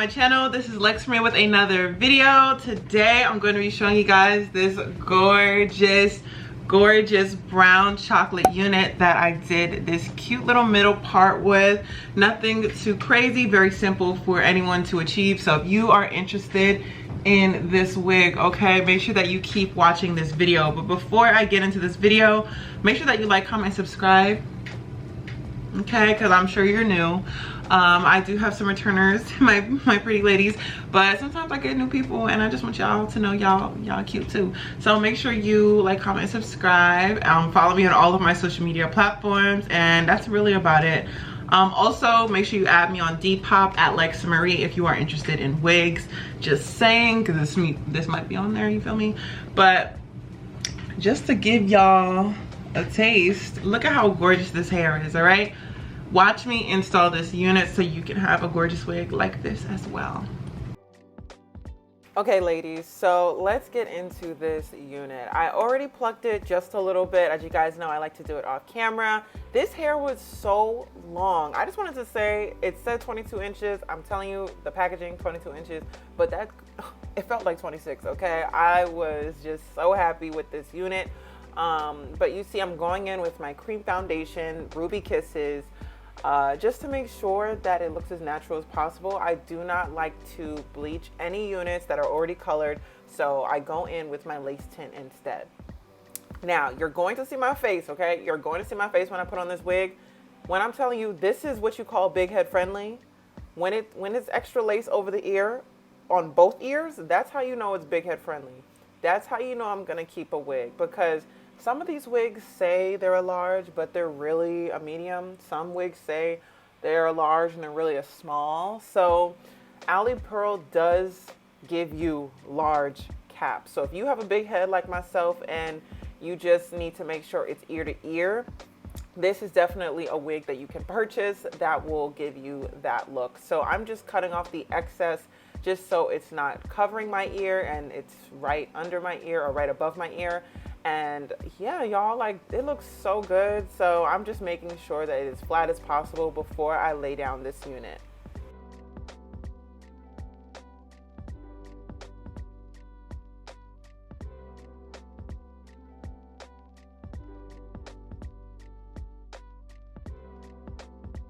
my channel. This is Lexsa with another video. Today I'm going to be showing you guys this gorgeous brown chocolate unit that I did this cute little middle part with. Nothing too crazy, very simple for anyone to achieve. So if you are interested in this wig, okay, make sure that you keep watching this video. But before I get into this video, make sure that you like, comment, subscribe, okay, because I'm sure you're new. I do have some returners, my pretty ladies, but sometimes I get new people and I just want y'all to know y'all cute too. So make sure you like, comment, subscribe, follow me on all of my social media platforms, and that's really about it. Also make sure you add me on Depop at Lexsa Marie if you are interested in wigs. Just saying, because this might be on there, you feel me? But just to give y'all a taste, look at how gorgeous this hair is. All right, watch me install this unit so you can have a gorgeous wig like this as well. Okay ladies, so let's get into this unit. I already plucked it just a little bit. As you guys know, I like to do it off camera. This hair was so long. I just wanted to say, it said 22 inches. I'm telling you, the packaging 22 inches, but that, it felt like 26, okay? I was just so happy with this unit. But you see, I'm going in with my cream foundation, Ruby Kisses, just to make sure that it looks as natural as possible. I do not like to bleach any units that are already colored, so I go in with my lace tint instead. Now, you're going to see my face, okay? You're going to see my face when I put on this wig. When I'm telling you, this is what you call big head friendly. When it's extra lace over the ear, on both ears, that's how you know it's big head friendly. That's how you know I'm gonna keep a wig, because some of these wigs say they're a large, but they're really a medium. Some wigs say they're a large and they're really a small. So Alipearl does give you large caps. So if you have a big head like myself and you just need to make sure it's ear to ear, this is definitely a wig that you can purchase that will give you that look. So I'm just cutting off the excess just so it's not covering my ear and it's right under my ear or right above my ear. And yeah, y'all, like, it looks so good. So I'm just making sure that it is flat as possible before I lay down this unit.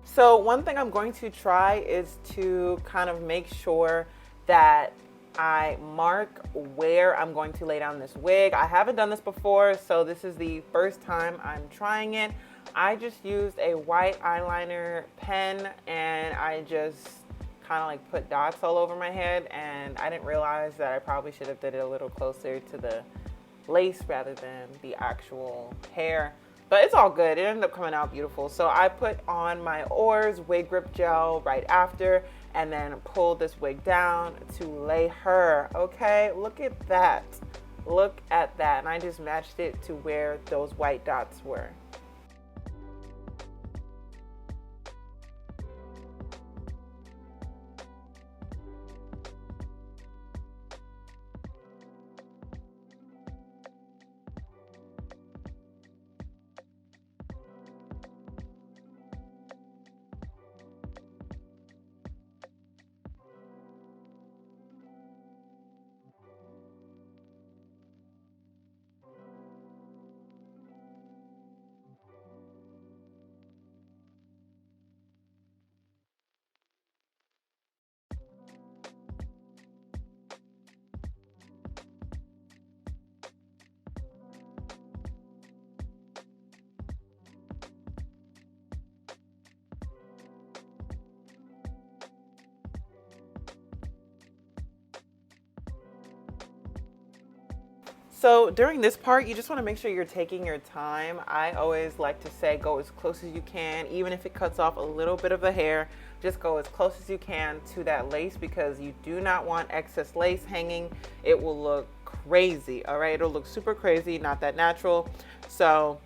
So one thing I'm going to try is to kind of make sure that I mark where I'm going to lay down this wig. I haven't done this before, so this is the first time I'm trying it. I just used a white eyeliner pen and I just kind of like put dots all over my head, and I didn't realize that I probably should have did it a little closer to the lace rather than the actual hair. But it's all good. It ended up coming out beautiful. So I put on my Oars wig grip gel right after, and then pulled this wig down to lay her. Okay, look at that. Look at that. And I just matched it to where those white dots were. So during this part, you just want to make sure you're taking your time. I always like to say go as close as you can, even if it cuts off a little bit of the hair. Just go as close as you can to that lace, because you do not want excess lace hanging. It will look crazy, all right? It'll look super crazy, not that natural. So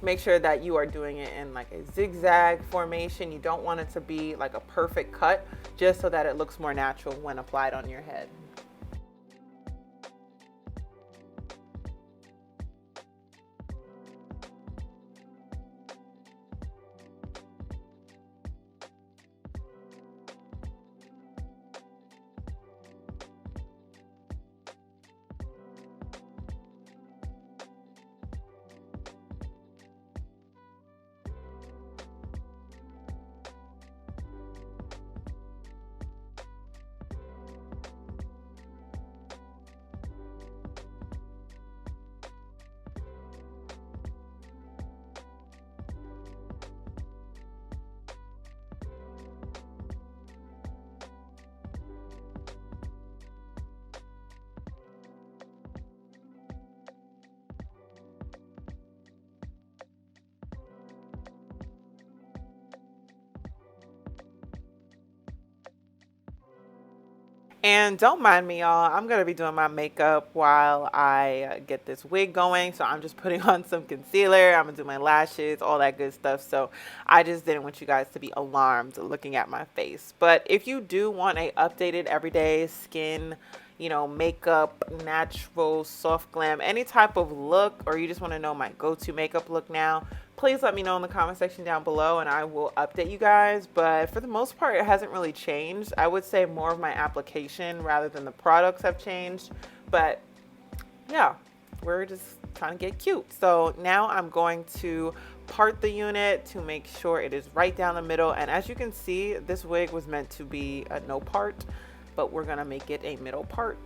make sure that you are doing it in like a zigzag formation. You don't want it to be like a perfect cut, just so that it looks more natural when applied on your head. And don't mind me, y'all. I'm going to be doing my makeup while I get this wig going. So I'm just putting on some concealer. I'm going to do my lashes, all that good stuff. So I just didn't want you guys to be alarmed looking at my face. But if you do want a updated everyday skin, you know, makeup, natural, soft glam, any type of look, or you just want to know my go-to makeup look now, please let me know in the comment section down below and I will update you guys. But for the most part, it hasn't really changed. I would say more of my application rather than the products have changed. But yeah, we're just trying to get cute. So now I'm going to part the unit to make sure it is right down the middle. And as you can see, this wig was meant to be a no part, but we're gonna make it a middle part.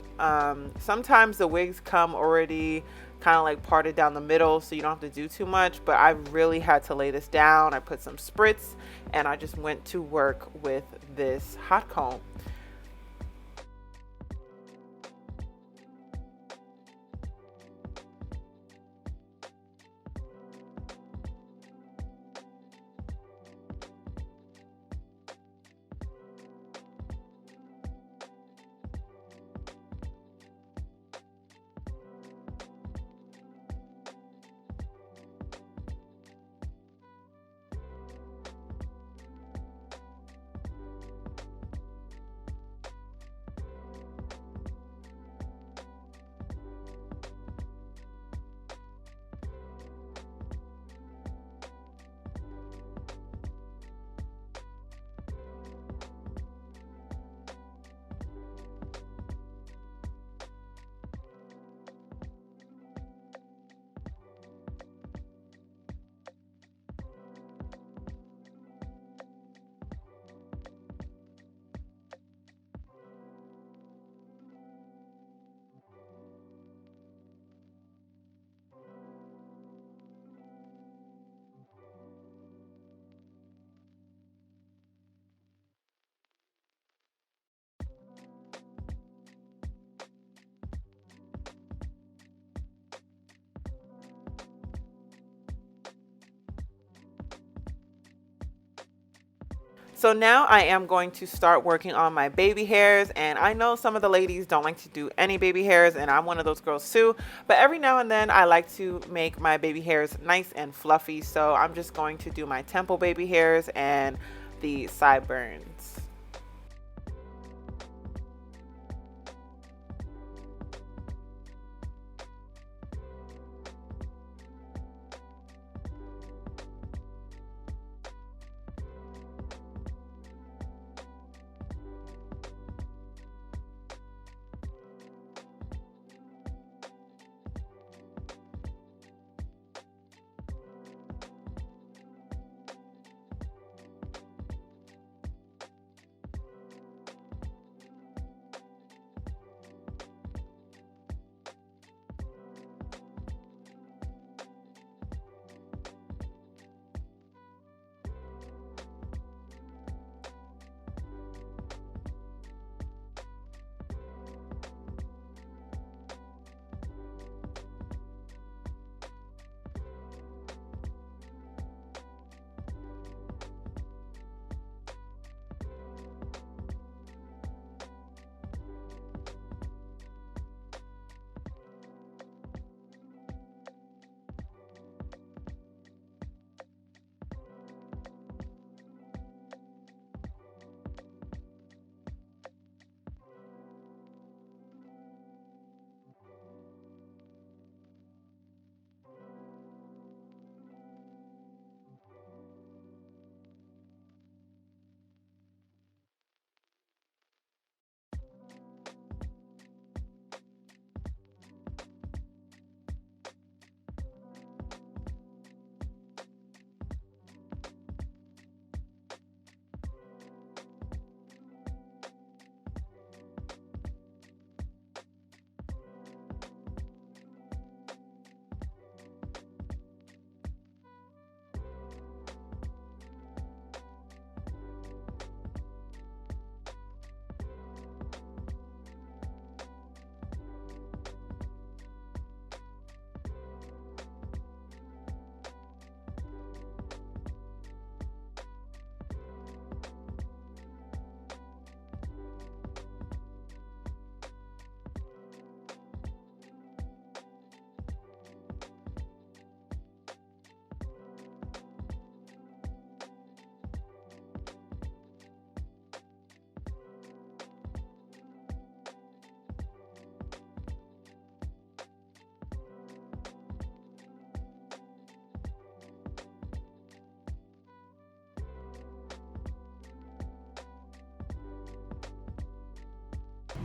Sometimes the wigs come already kind of like parted down the middle, so you don't have to do too much, but I really had to lay this down. I put some spritz and I just went to work with this hot comb. So now I am going to start working on my baby hairs, and I know some of the ladies don't like to do any baby hairs, and I'm one of those girls too, but every now and then I like to make my baby hairs nice and fluffy. So I'm just going to do my temple baby hairs and the sideburns.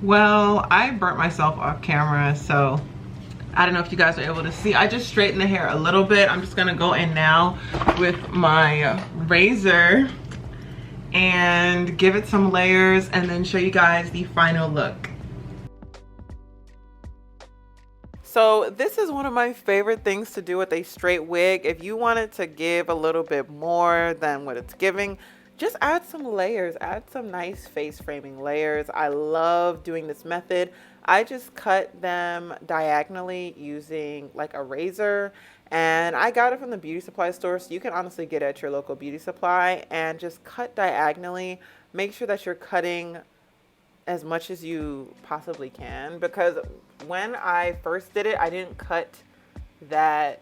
Well, I burnt myself off camera, so I don't know if you guys are able to see. I just straightened the hair a little bit. I'm just gonna go in now with my razor and give it some layers and then show you guys the final look. So this is one of my favorite things to do with a straight wig. If you wanted to give a little bit more than what it's giving, just add some layers, add some nice face framing layers. I love doing this method. I just cut them diagonally using like a razor, and I got it from the beauty supply store, so you can honestly get it at your local beauty supply, and just cut diagonally. Make sure that you're cutting as much as you possibly can, because when I first did it, I didn't cut that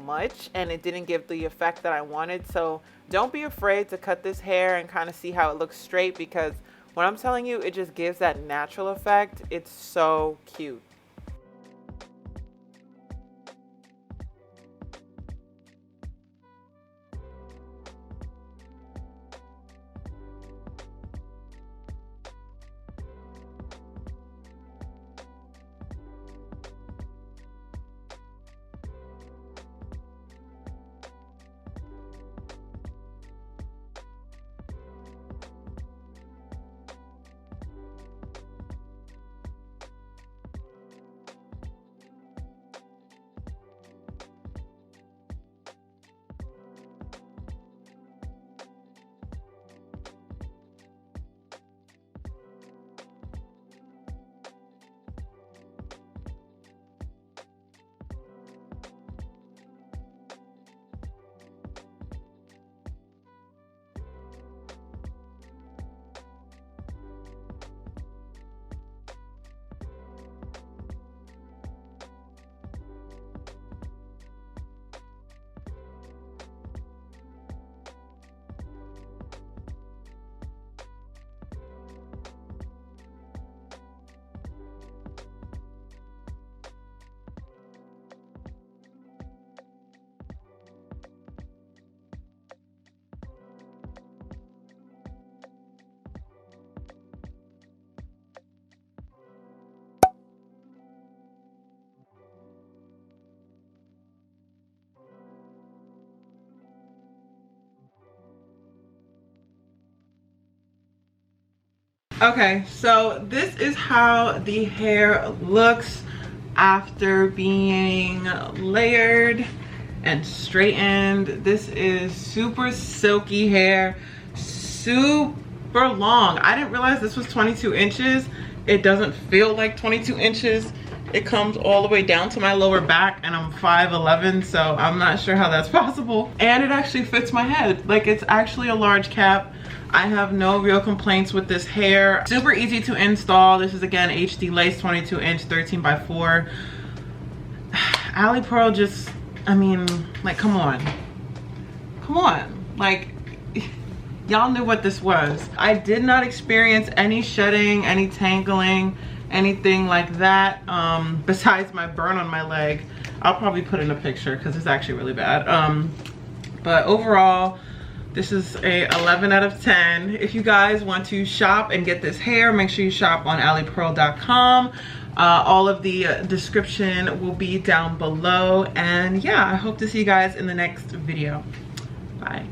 much and it didn't give the effect that I wanted. So don't be afraid to cut this hair and kind of see how it looks straight, because when I'm telling you, it just gives that natural effect. It's so cute. Okay, so this is how the hair looks after being layered and straightened. This is super silky hair, super long. I didn't realize this was 22 inches. It doesn't feel like 22 inches. It comes all the way down to my lower back, and I'm 5'11", so I'm not sure how that's possible. And it actually fits my head. Like, it's actually a large cap. I have no real complaints with this hair. Super easy to install. This is, again, HD lace, 22 inch, 13x4. Alipearl just, I mean, like, come on. Come on. Like, y'all knew what this was. I did not experience any shedding, any tangling, anything like that, besides my burn on my leg. I'll probably put in a picture because it's actually really bad. But overall, this is a 11 out of 10. If you guys want to shop and get this hair, make sure you shop on alipearl.com. All of the description will be down below. And yeah, I hope to see you guys in the next video. Bye.